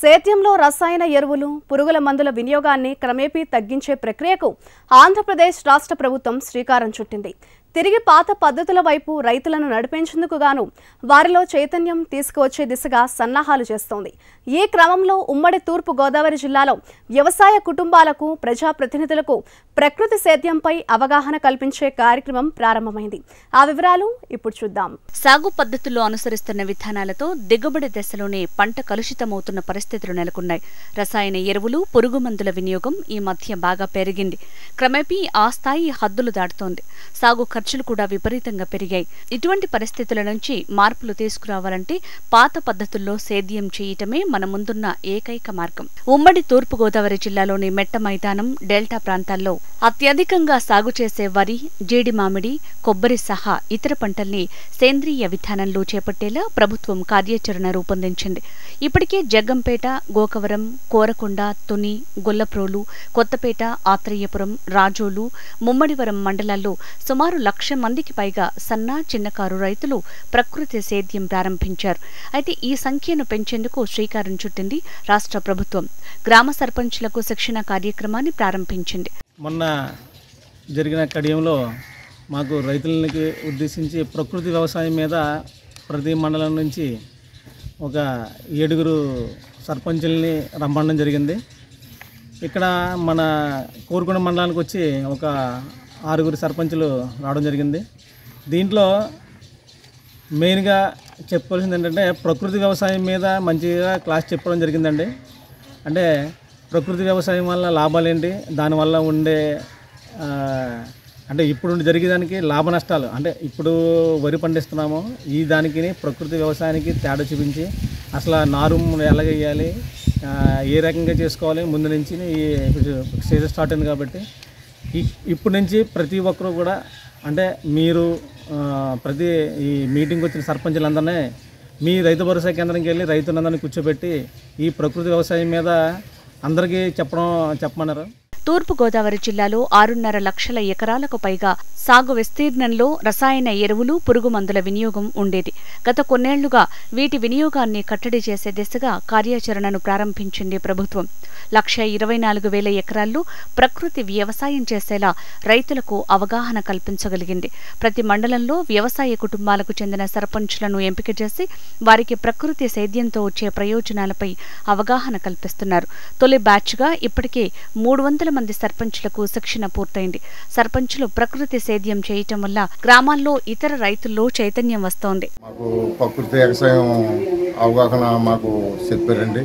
సేద్యంలో రసాయన ఎరువులు, పురుగుల మందుల వినియోగాన్ని క్రమేపీ తగ్గించే ప్రక్రియకు ఆంధ్రప్రదేశ్ రాష్ట్ర ప్రభుత్వం శ్రీకారం చుట్టింది. తిరిగి పాత పద్ధతుల వైపు రైతులను నడిపించేందుకు గాను వారిలో చైతన్యం తీసుకువచ్చే దిశగా సన్నాహాలు చేస్తోంది. ఈ క్రమంలో ఉమ్మడి తూర్పు గోదావరి జిల్లాలో వ్యవసాయ కుటుంబాలకు, ప్రజాప్రతినిధులకు ప్రకృతి సేద్యంపై అవగాహన కల్పించే కార్యక్రమం ప్రారంభమైంది. ఆ వివరాలు ఇప్పుడు చూద్దాం. సాగు పద్ధతుల్లో అనుసరిస్తున్న విధానాలతో దిగుబడి దశలోనే పంట కలుషితమవుతున్న పరిస్థితులు నెలకొన్నాయి. రసాయన ఎరువులు, పురుగు మందుల వినియోగం ఈ మధ్య బాగా పెరిగింది. క్రమేపీ ఆ స్థాయి హద్దులు దాటుతోంది. సాగు ఖర్చులు కూడా విపరీతంగా పెరిగాయి. ఇటువంటి పరిస్థితుల నుంచి మార్పులు తీసుకురావాలంటే పాత పద్ధతుల్లో సేద్యం చేయటమే మన ముందున్న ఏకైక మార్గం. ఉమ్మడి తూర్పు గోదావరి జిల్లాలోని మెట్ట మైదానం, డెల్టా ప్రాంతాల్లో అత్యధికంగా సాగు చేసే వరి, జీడి మామిడి, కొబ్బరి సహా ఇతర పంటల్ని సేంద్రీయ విధానంలో చేపట్టేలా ప్రభుత్వం కార్యాచరణ రూపొందించింది. ఇప్పటికే జగ్గంపేట, గోకవరం, కోరకొండ, తుని, గొల్లప్రోలు, కొత్తపేట, ఆత్రేయపురం, రాజోలు, ముమ్మడివరం మండలాల్లో సుమారు 1,00,000 మందికి పైగా సన్న, చిన్నకారు రైతులు ప్రకృతి సేద్యం ప్రారంభించారు. అయితే ఈ సంఖ్యను పెంచేందుకు శ్రీకారం చుట్టింది రాష్ట్ర ప్రభుత్వం. గ్రామ సర్పంచులకు శిక్షణ కార్యక్రమాన్ని ప్రారంభించింది. మొన్న జరిగిన కడియంలో మాకు రైతులకి ఉద్దేశించి ప్రకృతి వ్యవసాయం మీద ప్రతి మండలం నుంచి ఒక 7 సర్పంచుల్ని రమ్మడం జరిగింది. ఇక్కడ మన కోరుకొండ మండలానికి వచ్చి ఒక 6 సర్పంచులు రావడం జరిగింది. దీంట్లో మెయిన్గా చెప్పుకోవాల్సింది ఏంటంటే ప్రకృతి వ్యవసాయం మీద మంచిగా క్లాస్ చెప్పడం జరిగిందండి. అంటే ప్రకృతి వ్యవసాయం వల్ల లాభాలేంటి, దానివల్ల ఉండే అంటే ఇప్పుడు జరిగేదానికి లాభ నష్టాలు, అంటే ఇప్పుడు వరి పండిస్తున్నాము ఈ దానికి ప్రకృతి వ్యవసాయానికి తేడా చూపించి అసలు నారు ఎలా వేయాలి, ఏ రకంగా చేసుకోవాలి, ముందు నుంచి ఈ సీజన్ స్టార్ట్ అయింది కాబట్టి ఇప్పటి నుంచి ప్రతి ఒక్కరూ కూడా అంటే మీరు ప్రతి ఈ మీటింగ్ వచ్చిన సర్పంచులందరినీ మీ రైతు భరోసా కేంద్రంకి వెళ్ళి రైతులందరినీ కూర్చోబెట్టి ఈ ప్రకృతి వ్యవసాయం మీద అందరికీ చెప్పమన్నారు. తూర్పు గోదావరి జిల్లాలో 6.5 లక్షల ఎకరాలకు పైగా సాగు విస్తీర్ణంలో రసాయన ఎరువులు, పురుగు మందుల వినియోగం ఉండేది. గత కొన్నేళ్లుగా వీటి వినియోగాన్ని కట్టడి చేసే దిశగా కార్యాచరణను ప్రారంభించింది ప్రభుత్వం. 1,24,000 ఎకరాల్లో ప్రకృతి వ్యవసాయం చేసేలా రైతులకు అవగాహన కల్పించగలిగింది. ప్రతి మండలంలో వ్యవసాయ కుటుంబాలకు చెందిన సర్పంచులను ఎంపిక చేసి వారికి ప్రకృతి సేద్యంతో వచ్చే ప్రయోజనాలపై అవగాహన కల్పిస్తున్నారు. తొలి బ్యాచ్గా ఇప్పటికే 300 మంది సర్పంచులకు శిక్షణ పూర్తయింది. సర్పంచులు ప్రకృతి సేద్యం చేయటం వల్ల గ్రామాల్లో ఇతర రైతుల్లో చైతన్యం వస్తోంది. మాకు ప్రకృతి వ్యవసాయం అవగాహన మాకు చెప్పారండి.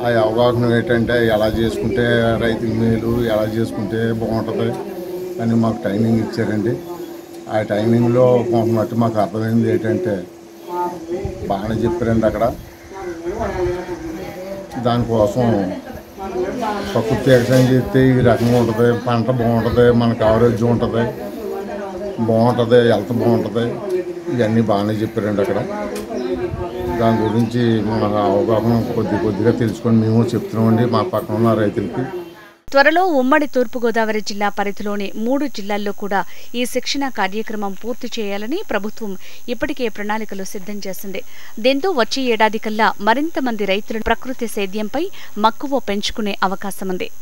ఆ అవగాహన ఏంటంటే ఎలా చేసుకుంటే రైతుల మేలు, ఎలా చేసుకుంటే బాగుంటుంది అని మాకు ట్రైనింగ్ ఇచ్చారండి. ఆ ట్రైనింగ్లో కొంతమట్టు మాకు అర్థమైంది ఏంటంటే బాగానే చెప్పారండి. అక్కడ దానికోసం ప్రకృతి వ్యవసాయం చేస్తే ఈ రకంగా ఉంటుంది, పంట బాగుంటుంది, మనకు ఆరోగ్యం ఉంటుంది, హెల్త్ బాగుంటుంది, ఇవన్నీ బాగానే చెప్పారండి. అక్కడ దాని గురించి మన అవగాహన కొద్దిగా తెలుసుకొని మేము చెప్తున్నామండి మా పక్కన ఉన్న రైతులకి. త్వరలో ఉమ్మడి తూర్పుగోదావరి జిల్లా పరిధిలోని 3 జిల్లాల్లో కూడా ఈ శిక్షణ కార్యక్రమం పూర్తి చేయాలని ప్రభుత్వం ఇప్పటికే ప్రణాళికలు సిద్ధం చేసింది. దీంతో వచ్చే ఏడాది కల్లా మరింత మంది రైతులు ప్రకృతి సేద్యంపై మక్కువ పెంచుకునే అవకాశం ఉంది.